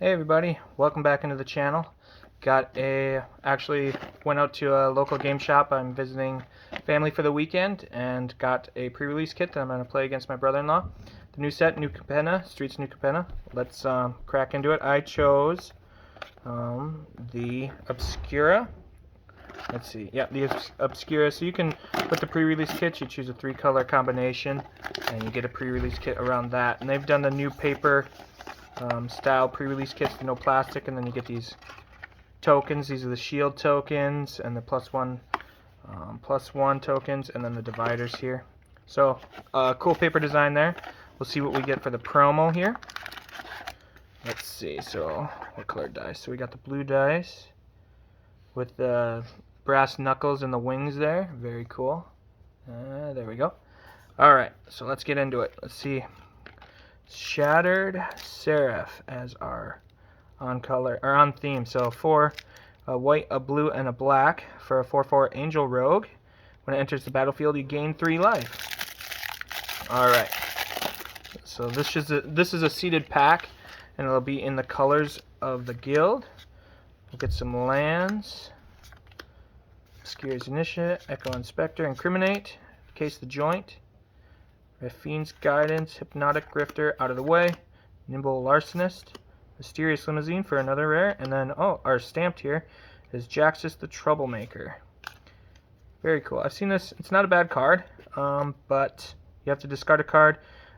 Hey everybody, welcome back into the channel. Actually went out to a local game shop. I'm visiting family for the weekend and got a pre-release kit that I'm going to play against my brother-in-law. The new set, New Capenna, Streets New Capenna. Let's crack into it. I chose the Obscura. Let's see, yeah, the Obscura. So you can, with the pre-release kit, you choose a 3-color combination and you get a pre-release kit around that. And they've done the new paper style pre-release kits with no plastic, and then you get these tokens. These are the shield tokens and the +1 tokens, and then the dividers here. So cool paper design there. We'll see what we get for the promo here. Let's see, so what color dice? So we got the blue dice with the brass knuckles and the wings there. Very cool. There we go. Alright, so let's get into it. Let's see. Shattered Seraph as our on theme. So 4, a white, a blue, and a black for a 4/4 Angel Rogue. When it enters the battlefield, you gain 3 life. Alright. So this is a seeded pack, and it'll be in the colors of the guild. We'll get some lands. Obscura's Initiate, Echo Inspector, Incriminate, Case the Joint. Fiend's Guidance, Hypnotic Grifter, out of the way. Nimble Larcenist, Mysterious Limousine for another rare, and then, our stamped here is Jaxus the Troublemaker. Very cool. I've seen this. It's not a bad card, but you have to discard a card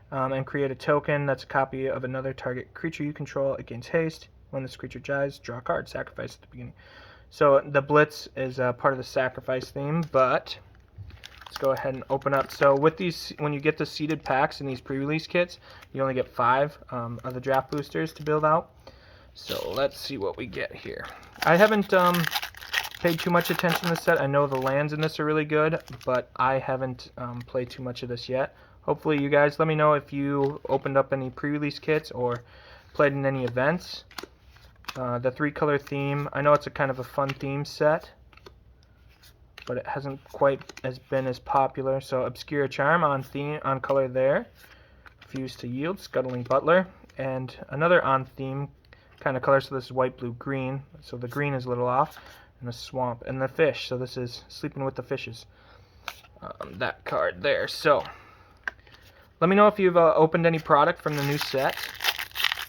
and create a token that's a copy of another target creature you control. It gains haste. When this creature dies, draw a card, sacrifice at the beginning. So the Blitz is part of the sacrifice theme, but let's go ahead and open up. So with these, when you get the seeded packs in these pre-release kits, you only get 5 of the draft boosters to build out. So let's see what we get here. I haven't paid too much attention to this set. I know the lands in this are really good, but I haven't played too much of this yet. Hopefully you guys let me know if you opened up any pre-release kits or played in any events. The 3-color theme, I know it's a kind of a fun theme set, but it hasn't quite been as popular. So Obscura Charm on theme, on color there. Refuse to Yield, Scuttling Butler, and another on theme kind of color. So this is white, blue, green. So the green is a little off, and a swamp, and the fish. So this is Sleeping with the Fishes. That card there. So let me know if you've opened any product from the new set.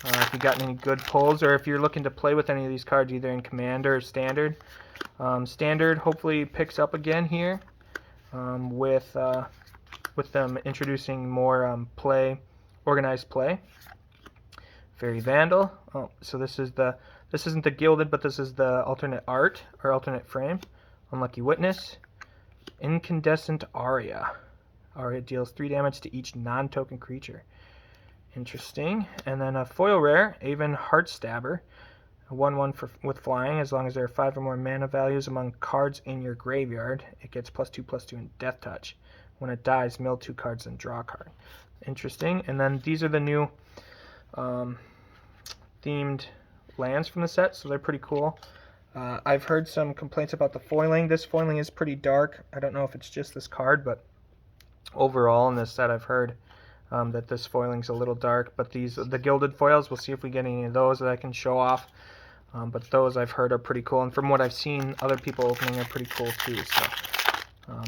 If you got any good pulls, or if you're looking to play with any of these cards, either in Commander or Standard. Standard hopefully picks up again here with them introducing more organized play. Fairy Vandal. So this isn't the gilded, but this is the alternate art or alternate frame. Unlucky Witness. Incandescent Aria. Aria deals 3 damage to each non-token creature. Interesting. And then a foil rare, Aven Heartstabber. A 1/1 with flying. As long as there are 5 or more mana values among cards in your graveyard, it gets +2/+2 in Death Touch. When it dies, mill 2 cards and draw a card. Interesting. And then these are the new themed lands from the set, so they're pretty cool. I've heard some complaints about the foiling. This foiling is pretty dark. I don't know if it's just this card, but overall in this set I've heard that this foiling's a little dark. But the gilded foils, we'll see if we get any of those that I can show off. But those I've heard are pretty cool, and from what I've seen, other people opening are pretty cool too. So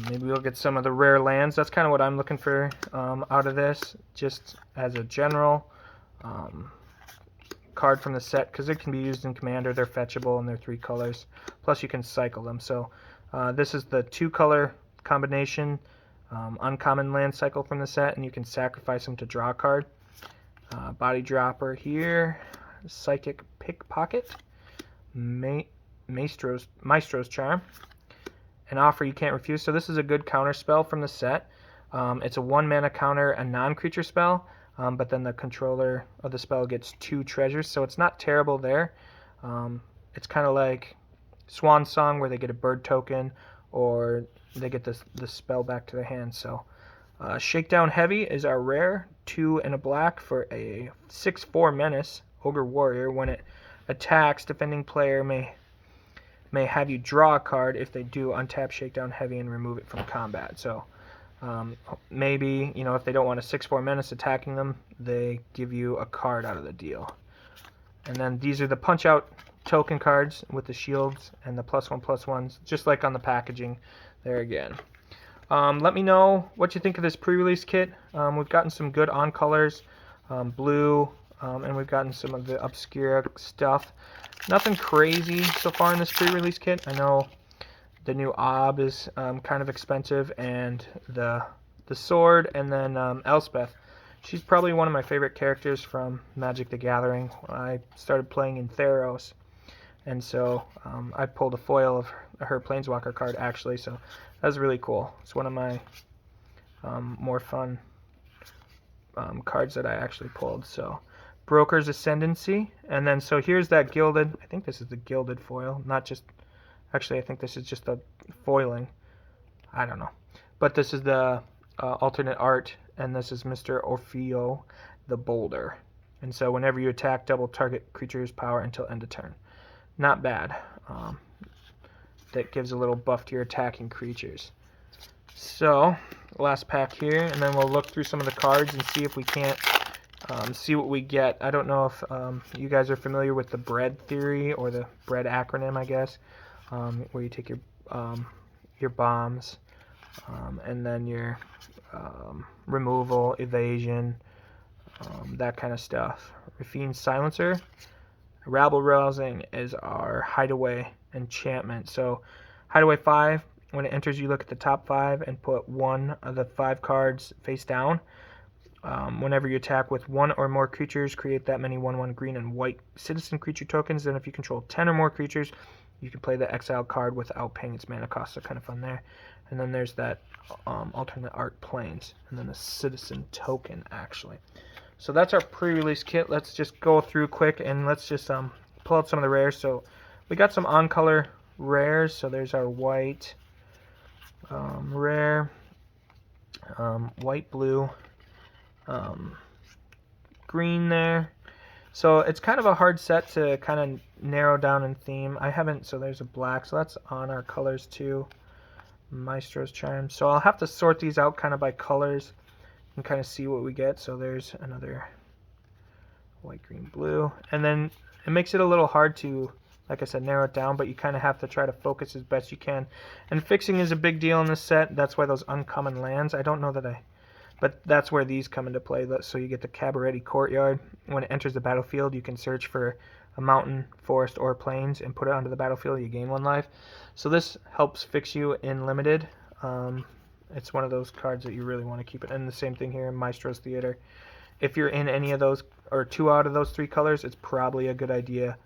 maybe we'll get some of the rare lands. That's kind of what I'm looking for out of this, just as a general card from the set, because it can be used in Commander. They're fetchable and they're 3 colors. Plus you can cycle them. So this is the 2-color combination uncommon land cycle from the set, and you can sacrifice them to draw a card. Body Dropper here, Psychic Pickpocket, Maestro's Charm, an offer you can't refuse. So this is a good counter spell from the set. It's a 1-mana counter, a non-creature spell, but then the controller of the spell gets 2 treasures, so it's not terrible there. It's kind of like Swan Song, where they get a bird token, or they get the spell back to their hand. So Shakedown Heavy is our rare, 2 and a black for a 6/4 menace, Ogre Warrior. When it attacks, defending player may have you draw a card. If they do, untap Shakedown Heavy and remove it from combat. So maybe, if they don't want a 6/4 menace attacking them, they give you a card out of the deal. And then these are the punch-out token cards with the shields and the +1/+1s, just like on the packaging there again. Let me know what you think of this pre-release kit. We've gotten some good on colors, blue, and we've gotten some of the Obscura stuff. Nothing crazy so far in this pre-release kit. I know the new Ob is kind of expensive, and the sword, and then Elspeth. She's probably one of my favorite characters from Magic the Gathering. I started playing in Theros, and so I pulled a foil of her Planeswalker card, actually, so that was really cool. It's one of my more fun cards that I actually pulled. So Broker's Ascendancy, and then so here's that gilded, I think this is the gilded foil, not just, actually I think this is just the foiling, I don't know, but this is the alternate art, and this is Mr. Orfeo the Boulder. And so whenever you attack, double target creature's power until end of turn. Not bad. That gives a little buff to your attacking creatures. So, last pack here, and then we'll look through some of the cards and see if we can't see what we get. I don't know if you guys are familiar with the BREAD theory, or the BREAD acronym, I guess, where you take your bombs, and then your removal, evasion, that kind of stuff. Raffine's Silencer. Rabble Rousing is our Hideaway enchantment. So Hideaway 5, when it enters, you look at the top 5 and put one of the 5 cards face down. Whenever you attack with one or more creatures, create that many 1/1 green and white citizen creature tokens. Then if you control 10 or more creatures, you can play the exile card without paying its mana cost. So kind of fun there. And then there's that alternate art planes, and then the citizen token, actually. So that's our pre-release kit. Let's just go through quick, and let's just pull out some of the rares. So we got some on-color rares. So there's our white rare, white, blue, green there. So it's kind of a hard set to kind of narrow down in theme. I haven't, so there's a black, so that's on our colors too. Maestro's Charm. So I'll have to sort these out kind of by colors and kind of see what we get. So there's another white, green, blue. And then it makes it a little hard to, like I said, narrow it down, but you kind of have to try to focus as best you can. And fixing is a big deal in this set. That's why those uncommon lands, I don't know that but that's where these come into play. So you get the Cabaretti Courtyard. When it enters the battlefield, you can search for a mountain, forest, or plains and put it onto the battlefield. You gain 1 life. So this helps fix you in limited. It's one of those cards that you really want to keep it. And the same thing here in Maestro's Theater. If you're in any of those, or 2 out of those 3 colors, it's probably a good idea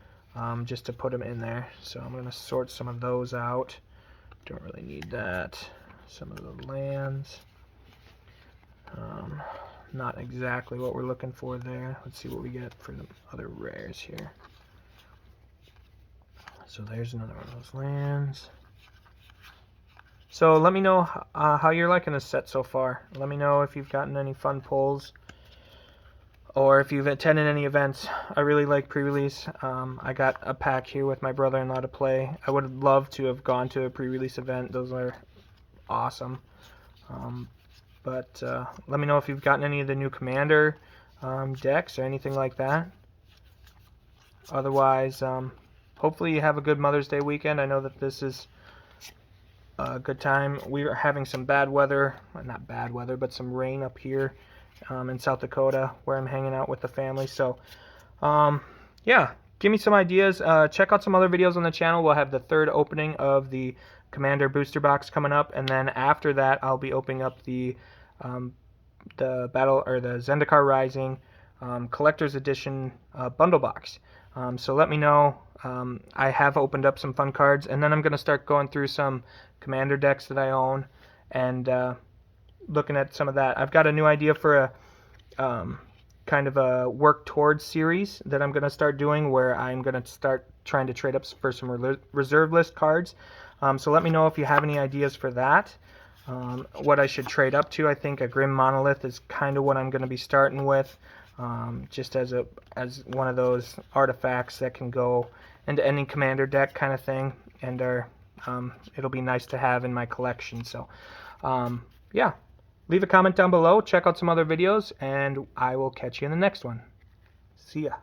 just to put them in there. So I'm going to sort some of those out. Don't really need that. Some of the lands. Not exactly what we're looking for there. Let's see what we get for the other rares here. So there's another one of those lands. So let me know how you're liking this set so far. Let me know if you've gotten any fun pulls, or if you've attended any events. I really like pre-release. I got a pack here with my brother-in-law to play. I would love to have gone to a pre-release event. Those are awesome. But let me know if you've gotten any of the new Commander decks or anything like that. Otherwise, hopefully you have a good Mother's Day weekend. I know that this is a good time. We are having some bad weather, well, not bad weather, but some rain up here in South Dakota where I'm hanging out with the family. So, yeah, give me some ideas. Check out some other videos on the channel. We'll have the 3rd opening of the Commander booster box coming up, and then after that I'll be opening up the battle, or the Zendikar Rising collector's edition bundle box. So let me know. I have opened up some fun cards, and then I'm going to start going through some Commander decks that I own and looking at some of that. I've got a new idea for a kind of a work towards series that I'm going to start doing, where I'm going to start trying to trade up for some reserve list cards. So let me know if you have any ideas for that. What I should trade up to. I think a Grim Monolith is kind of what I'm going to be starting with, just as one of those artifacts that can go into any Commander deck kind of thing, and it'll be nice to have in my collection. So yeah, leave a comment down below, check out some other videos, and I will catch you in the next one. See ya.